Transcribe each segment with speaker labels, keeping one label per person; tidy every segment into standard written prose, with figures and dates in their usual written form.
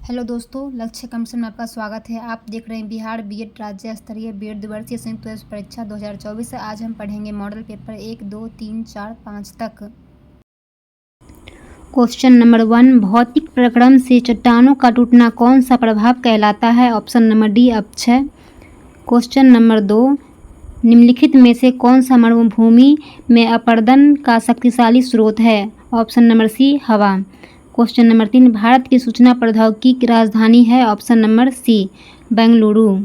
Speaker 1: Hello दोस्तों, लक्ष्य commission में आपका स्वागत है। आप देख रहे हैं बिहार बीएड राज्य स्तरीय बीएड द्विवर्षीय संयुक्त परीक्षा 2024। आज हम पढ़ेंगे मॉडल पेपर 1, 2, 3, 4, 5 तक। क्वेश्चन नंबर 1, भौतिक प्रक्रम से चट्टानों का टूटना कौन सा प्रभाव कहलाता है? ऑप्शन नंबर डी अपक्षय। क्वेश्चन नंबर 2, निम्नलिखित में से कौन सा मरुभूमि में अपरदन का शक्तिशाली स्रोत है? ऑप्शन नंबर सी हवा। क्वेश्चन नंबर 3, भारत की सूचना प्रौद्योगिकी की राजधानी है? Option number C Bengaluru.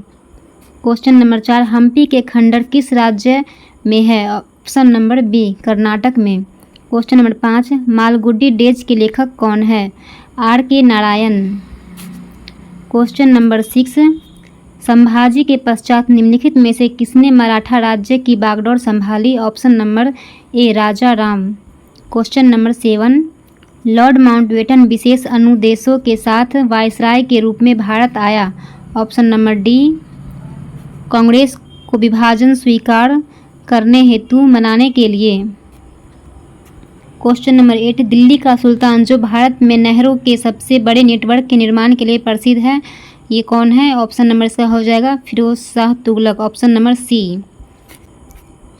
Speaker 1: Question number 4, Hampi के खंडर किस राज्य में है? ऑप्शन नंबर बी कर्नाटक में। क्वेश्चन नंबर 5, मालगुडी डेज के लेखक कौन है? आर के नारायण। क्वेश्चन नंबर 6, संभाजी के पश्चात निम्नलिखित में से किसने मराठा राज्य की बागडोर संभाली? Option number a Raja Ram. Question number 7, lord Mountbatten विशेष अनुदेशों के साथ वायसराय के रूप में भारत आया? ऑप्शन नंबर डी कांग्रेस को विभाजन स्वीकार करने हेतु मनाने के लिए। क्वेश्चन नंबर 8, दिल्ली का सुल्तान जो भारत में नहरों के सबसे बड़े नेटवर्क के निर्माण के लिए प्रसिद्ध है, ये कौन है? ऑप्शन नंबर इसका हो जाएगा Firoz Shah Tughlaq. Option number C.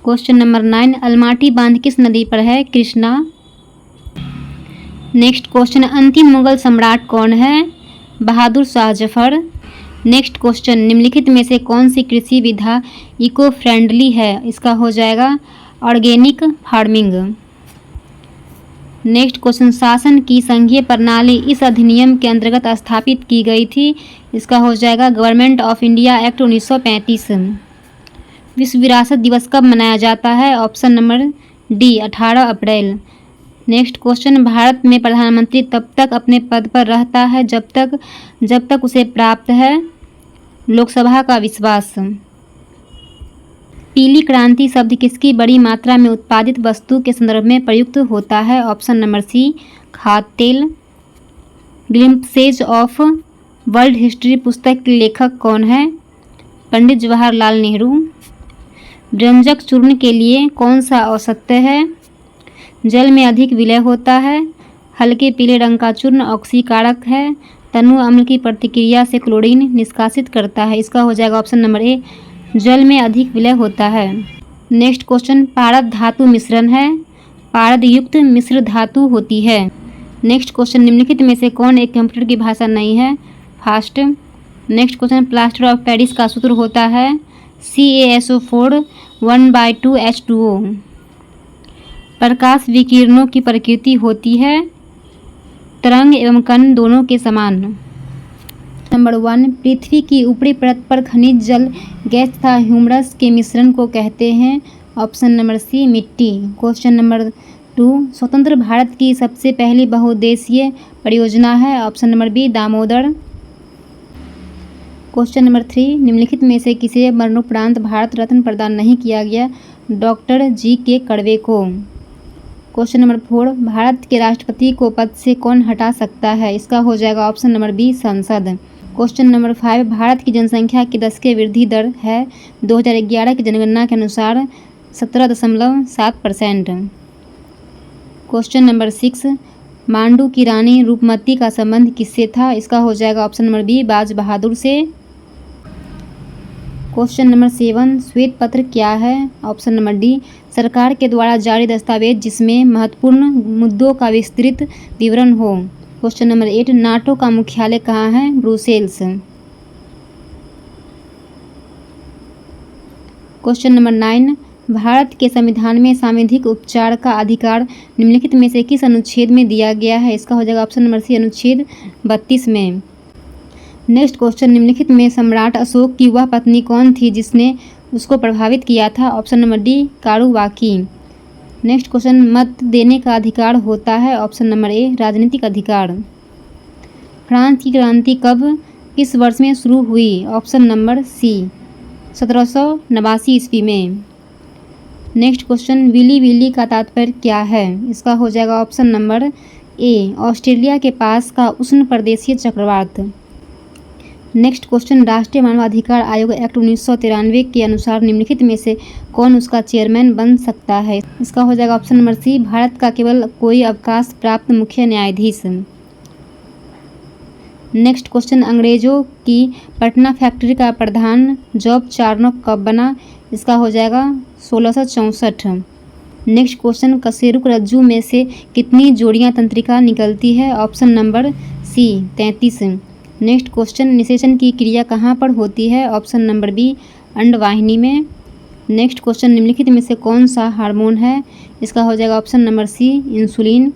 Speaker 1: Question number 9, Almatti बांध किस नदी पर है? कृष्णा। नेक्स्ट क्वेश्चन, अंतिम मुगल सम्राट कौन है? बहादुर शाह जफर। नेक्स्ट क्वेश्चन, निम्नलिखित में से कौन सी कृषि विधा इको फ्रेंडली है? इसका हो जाएगा ऑर्गेनिक फार्मिंग। नेक्स्ट क्वेश्चन, शासन की संघीय प्रणाली इस अधिनियम के अंतर्गत स्थापित की गई थी? इसका हो जाएगा गवर्नमेंट ऑफ इंडिया एक्ट 1935। विश्व विरासत दिवस कब मनाया जाता है? ऑप्शन नंबर डी 18 अप्रैल। नेक्स्ट क्वेश्चन, भारत में प्रधानमंत्री तब तक अपने पद पर रहता है जब तक उसे प्राप्त है लोकसभा का विश्वास। पीली क्रांति शब्द किसकी बड़ी मात्रा में उत्पादित वस्तु के संदर्भ में प्रयुक्त होता है? ऑप्शन नंबर सी खाद्य तेल। ग्लिम्पसेज ऑफ वर्ल्ड हिस्ट्री पुस्तक के लेखक कौन है? पंडित जवाहरलाल नेहरू। व्यंजक चूर्ण के लिए कौन सा औसत्य है? जल में अधिक विलय होता है। हल्के पीले रंग का चूर्ण ऑक्सीकारक है। तनु अम्ल की प्रतिक्रिया से क्लोरीन निष्कासित करता है। इसका हो जाएगा ऑप्शन नंबर ए जल में अधिक विलय होता है। नेक्स्ट क्वेश्चन, पारद धातु मिश्रण है? पारद युक्त मिश्र धातु होती है। नेक्स्ट क्वेश्चन, निम्नलिखित में से कौन एक कंप्यूटर की भाषा नहीं है? Fast. Next question, plaster of Paris का सूत्र होता है CaSO4 1/2H2O। प्रकाश विकिरणों की प्रकृति होती है तरंग एवं कण दोनों के समान। नंबर 1, पृथ्वी की ऊपरी परत पर खनिज जल गैस तथा ह्यूमरस के मिश्रण को कहते हैं? ऑप्शन नंबर सी मिट्टी। क्वेश्चन नंबर 2, स्वतंत्र भारत की सबसे पहली बहुउद्देशीय परियोजना है? Option number B Damodar. Question number 3, निम्नलिखित में से किसे मरणोपरांत भारत रत्न प्रदान नहीं किया गया? डॉक्टर GK कर्वे को। क्वेश्चन नंबर 4, भारत के राष्ट्रपति को पद से कौन हटा सकता है? इसका हो जाएगा ऑप्शन नंबर बी संसद। क्वेश्चन नंबर 5, भारत की जनसंख्या की दशकीय वृद्धि दर है? 2011 की जनगणना के अनुसार 17.7%। क्वेश्चन नंबर 6, मांडू की रानी रूपमती का संबंध किससे था? इसका हो जाएगा ऑप्शन नंबर बी बाज बहादुर से। क्वेश्चन नंबर 7, श्वेत पत्र क्या है? ऑप्शन नंबर डी सरकार के द्वारा जारी दस्तावेज जिसमें महत्वपूर्ण मुद्दों का विस्तृत विवरण हो। क्वेश्चन नंबर 8, नाटो का मुख्यालय कहाँ है? ब्रुसेल्स। क्वेश्चन नंबर 9, भारत के संविधान में सांविधिक उपचार का अधिकार निम्नलिखित में से किस अनुच्छेद में दिया गया है? इसका हो जाएगा ऑप्शन नंबर सी अनुच्छेद 32 में। नेक्स्ट क्वेश्चन, निम्नलिखित में सम्राट अशोक की वह पत्नी कौन थी जिसने उसको प्रभावित किया था? Option number d Karuvaki. Next question, मत देने का अधिकार होता है? ऑप्शन नंबर ए राजनीतिक अधिकार। फ्रांस की क्रांति कब किस वर्ष में शुरू हुई? ऑप्शन नंबर सी 1789 ईस्वी में। नेक्स्ट क्वेश्चन, विली विली का तात्पर्य क्या है? इसका हो जाएगा ऑप्शन नंबर ए ऑस्ट्रेलिया के पास का उष्ण प्रदेशीय चक्रवात। नेक्स्ट क्वेश्चन, राष्ट्रीय मानवाधिकार आयोग एक्ट 1993 के अनुसार निम्नलिखित में से कौन उसका चेयरमैन बन सकता है? इसका हो जाएगा ऑप्शन नंबर सी भारत का केवल कोई अवकाश प्राप्त मुख्य न्यायाधीश। नेक्स्ट क्वेश्चन, अंग्रेजों की पटना फैक्ट्री का प्रधान जॉब चार्नोक कब बना? इसका हो जाएगा 1664। नेक्स्ट क्वेश्चन, कशेरुक रज्जु में से कितनी जोड़ियां तंत्रिका निकलती है? Option number C 33। Next question, निषेचन की क्रिया कहाँ पर होती है? ऑप्शन नंबर बी अंडवाहिनी में। नेक्स्ट क्वेश्चन, निम्नलिखित में से कौन सा हार्मोन है? इसका हो जाएगा option number C insulin.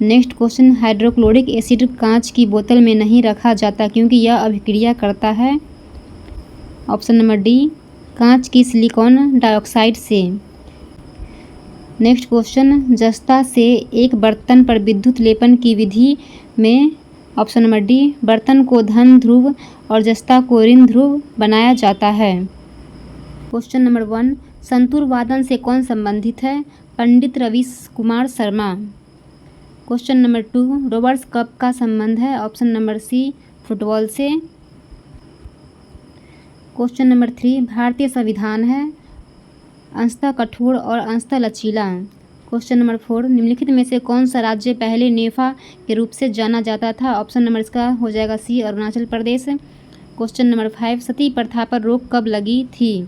Speaker 1: Next question, hydrochloric acid कांच की बोतल में नहीं रखा जाता क्योंकि यह अभिक्रिया करता है? ऑप्शन नंबर डी कांच की सिलिकॉन डाइऑक्साइड से। नेक्स्ट क्वेश्चन, जस्ता से एक बर्तन पर विद्युत लेपन की विधि में? ऑप्शन नंबर डी बर्तन को धन ध्रुव और जस्ता को ऋण ध्रुव बनाया जाता है। क्वेश्चन नंबर 1, संतूर वादन से कौन संबंधित है? Pandit Ravi Kumar Sharma. Question number 2, Roberts cup का संबंध है? ऑप्शन नंबर सी फुटबॉल से। क्वेश्चन नंबर 3, भारतीय संविधान है अंशतः कठोर और अंशतः लचीला। क्वेश्चन नंबर 4, निम्नलिखित में से कौन सा राज्य पहले नेफा के रूप से जाना जाता था? ऑप्शन नंबर इसका हो जाएगा सी अरुणाचल प्रदेश। क्वेश्चन नंबर 5, सती प्रथा पर रोक कब लगी थी?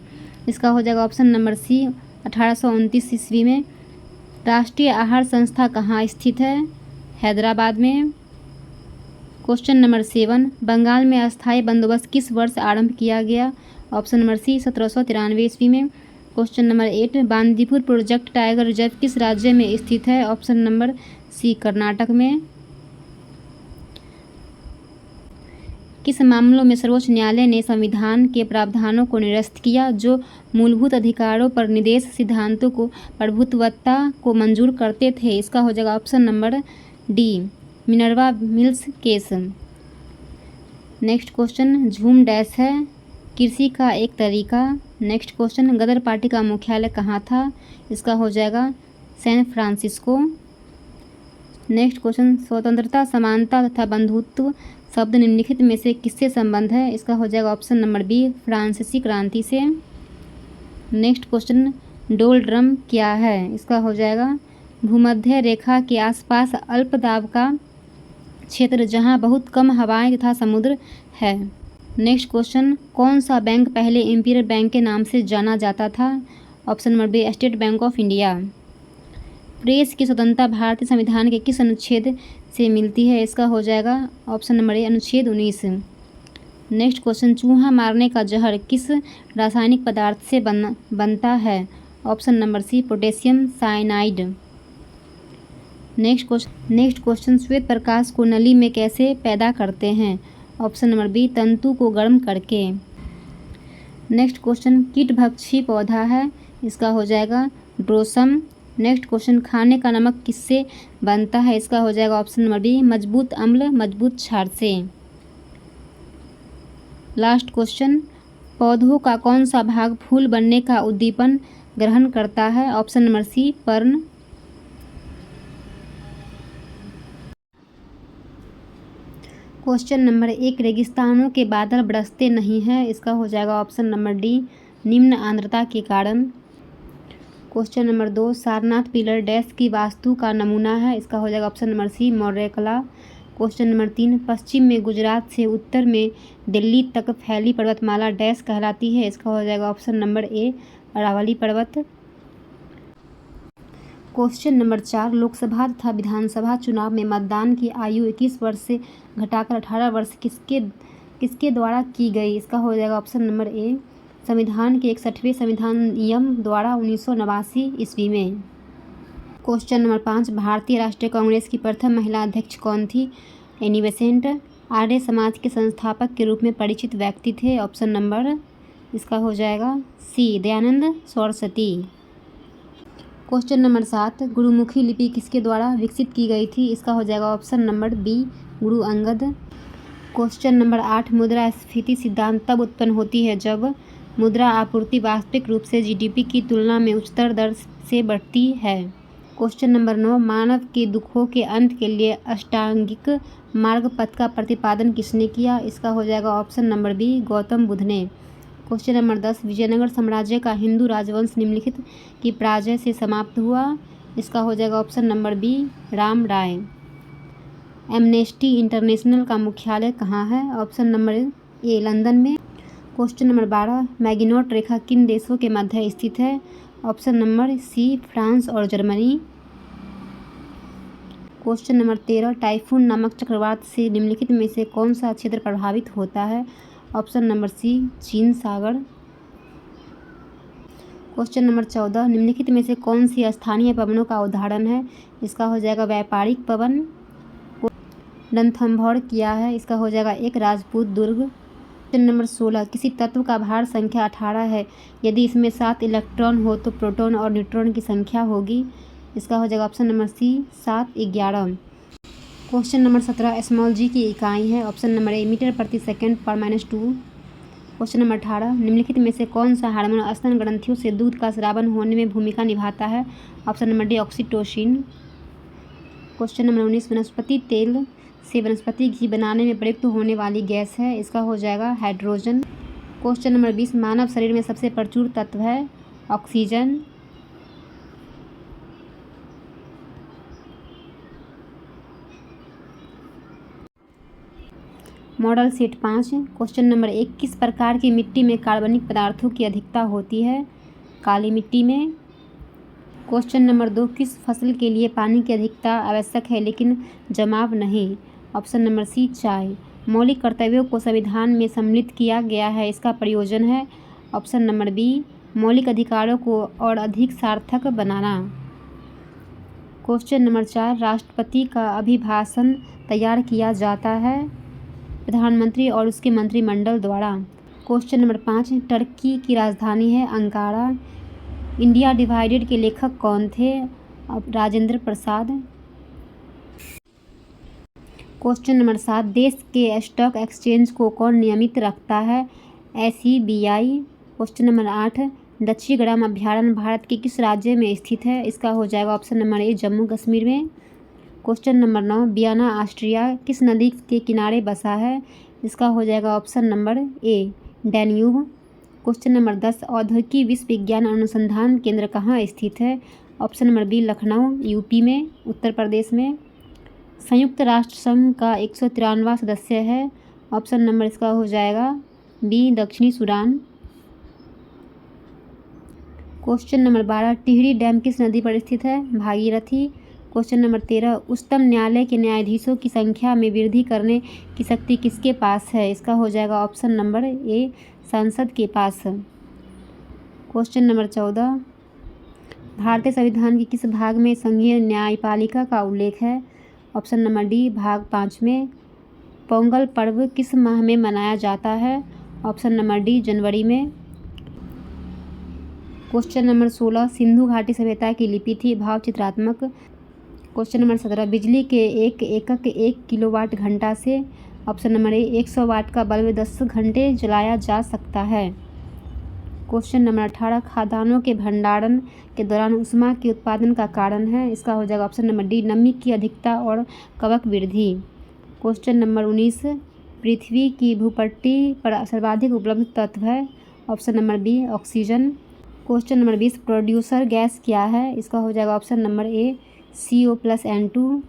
Speaker 1: इसका हो जाएगा ऑप्शन नंबर सी 1829 ईस्वी में। राष्ट्रीय आहार संस्था कहाँ स्थित है? हैदराबाद में। क्वेश्चन नंबर 7, बंगाल में अस्थायी बंदोबस्त किस वर्ष आरंभ किया गया? ऑप्शन नंबर सी 1793 ईस्वी में। Question number 8, Bandipur project tiger reserve किस राज्य में स्थित है? ऑप्शन नंबर सी कर्नाटक में। किस मामलों में सर्वोच्च न्यायालय ने संविधान के प्रावधानों को निरस्त किया जो मूलभूत अधिकारों पर निदेश सिद्धांतों को प्रभुत्वता को मंजूर करते थे? इसका हो जाएगा option number D Minerva mills case. Next question, झूम डैश है कृषि का एक तरीका। नेक्स्ट क्वेश्चन, गदर पार्टी का मुख्यालय कहाँ था? इसका हो जाएगा सैन फ्रांसिस्को। नेक्स्ट क्वेश्चन, स्वतंत्रता समानता तथा बंधुत्व शब्द निम्नलिखित में से किससे संबंध है? इसका हो जाएगा ऑप्शन नंबर बी फ्रांसीसी क्रांति से। नेक्स्ट क्वेश्चन, डोल ड्रम क्या है? इसका हो जाएगा भूमध्य रेखा के आसपास अल्प दाब का क्षेत्र जहां बहुत कम हवाएं तथा समुद्र है। नेक्स्ट क्वेश्चन, कौन सा बैंक पहले इंपीरियल बैंक के नाम से जाना जाता था? Option number B State Bank of India. प्रेस की स्वतंत्रता भारतीय संविधान के किस अनुच्छेद से मिलती है? इसका हो जाएगा ऑप्शन नंबर ए अनुच्छेद 19। नेक्स्ट क्वेश्चन, चूहा मारने का जहर किस रासायनिक पदार्थ से बनता है? Option number C potassium cyanide. Next question, श्वेत प्रकाश को नली में कैसे पैदा करते हैं? ऑप्शन नंबर बी तंतु को गर्म करके। नेक्स्ट क्वेश्चन, कीटभक्षी पौधा है? इसका हो जाएगा ड्रोसम। नेक्स्ट क्वेश्चन, खाने का नमक किससे बनता है? इसका हो जाएगा ऑप्शन नंबर बी मजबूत अम्ल मजबूत क्षार से। लास्ट क्वेश्चन, पौधों का कौन सा भाग फूल बनने का उद्दीपन ग्रहण करता है? ऑप्शन नंबर सी पर्ण। क्वेश्चन नंबर 1, रेगिस्तानों के बादल बरसते नहीं हैं? इसका हो जाएगा ऑप्शन नंबर डी निम्न आर्द्रता के कारण। Question number 2, Sarnath pillar dash की वास्तु का नमूना है? इसका हो जाएगा ऑप्शन नंबर सी मौर्य कला। क्वेश्चन नंबर 3, पश्चिम में गुजरात से उत्तर में दिल्ली तक फैली पर्वतमाला डैश कहलाती है? इसका हो जाएगा ऑप्शन नंबर ए अरावली पर्वत। क्वेश्चन नंबर 4, लोकसभा तथा विधानसभा चुनाव में मतदान की आयु 21 वर्ष से घटाकर 18 वर्ष किसके द्वारा की गई? इसका हो जाएगा ऑप्शन नंबर ए संविधान के 61वें संविधान नियम द्वारा 1989 ईस्वी में। क्वेश्चन नंबर 5, भारतीय राष्ट्रीय कांग्रेस की प्रथम महिला अध्यक्ष कौन थी? एनी बेसेंट आर्य समाज के संस्थापक के रूप में परिचित व्यक्ति थे? ऑप्शन नंबर इसका हो जाएगा सी दयानंद सरस्वती। क्वेश्चन नंबर 7, गुरुमुखी लिपि किसके द्वारा विकसित की गई थी? इसका हो जाएगा option number B Guru Angad. Question number 8, मुद्रास्फीति सिद्धांत तब उत्पन्न होती है जब मुद्रा आपूर्ति वास्तविक रूप से जीडीपी की तुलना में उच्चतर दर से बढ़ती है। क्वेश्चन नंबर 9, मानव के दुखों के अंत के लिए अष्टांगिक मार्ग पथ का प्रतिपादन किसने किया? इसका हो जाएगा option number b Gautam Buddha ने। क्वेश्चन नंबर 10, विजयनगर साम्राज्य का हिंदू राजवंश निम्नलिखित की पराजय से समाप्त हुआ? इसका हो जाएगा ऑप्शन नंबर बी राम राय। एमनेस्टी इंटरनेशनल का मुख्यालय कहाँ है? ऑप्शन नंबर ए लंदन में। क्वेश्चन नंबर 12, मैगिनोट रेखा किन देशों के मध्य स्थित है? ऑप्शन नंबर सी फ्रांस और जर्मनी। क्वेश्चन नंबर 13, टाइफून नामक चक्रवात से निम्नलिखित में से कौन सा क्षेत्र प्रभावित होता है? ऑप्शन नंबर सी चीन सागर। क्वेश्चन नंबर 14, निम्नलिखित में से कौन सी स्थानीय पवनों का उदाहरण है? इसका हो जाएगा व्यापारिक पवन। रणथंभौर किया है, इसका हो जाएगा एक राजपूत दुर्ग। क्वेश्चन नंबर 16, किसी तत्व का भार संख्या 18 है, यदि इसमें 7 इलेक्ट्रॉन हो तो प्रोटॉन और न्यूट्रॉन की संख्या होगी। इसका हो जाएगा option number c 7 11। Question number 17, small g की इकाई है? ऑप्शन नंबर ए मीटर प्रति सेकंड पर -2। क्वेश्चन नंबर 18, निम्नलिखित में से कौन सा हार्मोन स्तन ग्रंथियों से दूध का स्रावन होने में भूमिका निभाता है? Option number D oxytocin. Question number 19, वनस्पति तेल से वनस्पति घी बनाने में प्रयुक्त होने वाली गैस है? इसका हो जाएगा हाइड्रोजन। क्वेश्चन नंबर 20, मानव शरीर में सबसे प्रचुर तत्व है? Oxygen. Model set 5। Question number 1, किस प्रकार की मिट्टी में कार्बनिक पदार्थों की अधिकता होती है? काली मिट्टी में। क्वेश्चन नंबर 2, किस फसल के लिए पानी की अधिकता आवश्यक है लेकिन जमाव नहीं? ऑप्शन नंबर सी चाय। मौलिक कर्तव्यों को संविधान में सम्मिलित किया गया है, इसका प्रयोजन है? ऑप्शन नंबर बी मौलिक अधिकारों को और अधिक सार्थक बनाना। क्वेश्चन नंबर 4, राष्ट्रपति का अभिभाषण तैयार किया जाता है प्रधानमंत्री और उसके मंत्रिमंडल द्वारा। क्वेश्चन नंबर 5, टर्की की राजधानी है अंकारा। इंडिया डिवाइडेड के लेखक कौन थे? राजेंद्र प्रसाद। क्वेश्चन नंबर 7, देश के स्टॉक एक्सचेंज को कौन नियमित रखता है? SEBI। क्वेश्चन नंबर 8, दक्षिणग्राम अभयारण्य भारत के किस राज्य में स्थित है? इसका हो जाएगा option number a Jammu Kashmir में। क्वेश्चन नंबर 9, वियना ऑस्ट्रिया किस नदी के किनारे बसा है? इसका हो जाएगा option number A Danube. Question number 10, औद्योगिक विश्वविज्ञान अनुसंधान केंद्र कहाँ स्थित है? ऑप्शन नंबर बी लखनऊ यूपी में उत्तर प्रदेश में। संयुक्त राष्ट्र संघ का 193वां सदस्य है? ऑप्शन नंबर इसका हो जाएगा बी दक्षिणी Sudan. Question number 12, Tehri dam किस नदी पर स्थित है? भागीरथी। क्वेश्चन नंबर 13, उच्चतम न्यायालय के न्यायाधीशों की संख्या में वृद्धि करने की शक्ति किसके पास है? इसका हो जाएगा ऑप्शन नंबर ए संसद के पास। क्वेश्चन नंबर 14, भारतीय संविधान के किस भाग में संघीय न्यायपालिका का उल्लेख है? ऑप्शन नंबर डी भाग 5 में। पोंगल पर्व किस माह में मनाया जाता है? ऑप्शन नंबर डी जनवरी में। क्वेश्चन नंबर 16, सिंधु घाटी सभ्यता की लिपि थी भाव चित्रात्मक। क्वेश्चन नंबर 17, बिजली के एक एकक 1 किलोवाट घंटा से? ऑप्शन नंबर ए 100 वाट का बल्ब 10 घंटे जलाया जा सकता है। क्वेश्चन नंबर 18, खाद्यान्नों के भंडारण के दौरान ऊष्मा के उत्पादन का कारण है? इसका हो जाएगा ऑप्शन नंबर डी नमी की अधिकता और कवक वृद्धि। क्वेश्चन नंबर 19, पृथ्वी की भूपट्टी पर सर्वाधिक उपलब्ध तत्व है? Option number B oxygen. Question number 20, producer gas क्या है? इसका हो जाएगा option number A CO+N2।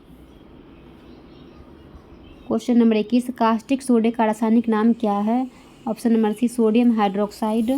Speaker 1: Question number 21, caustic सोडे का रासायनिक नाम क्या है? Option number C sodium hydroxide.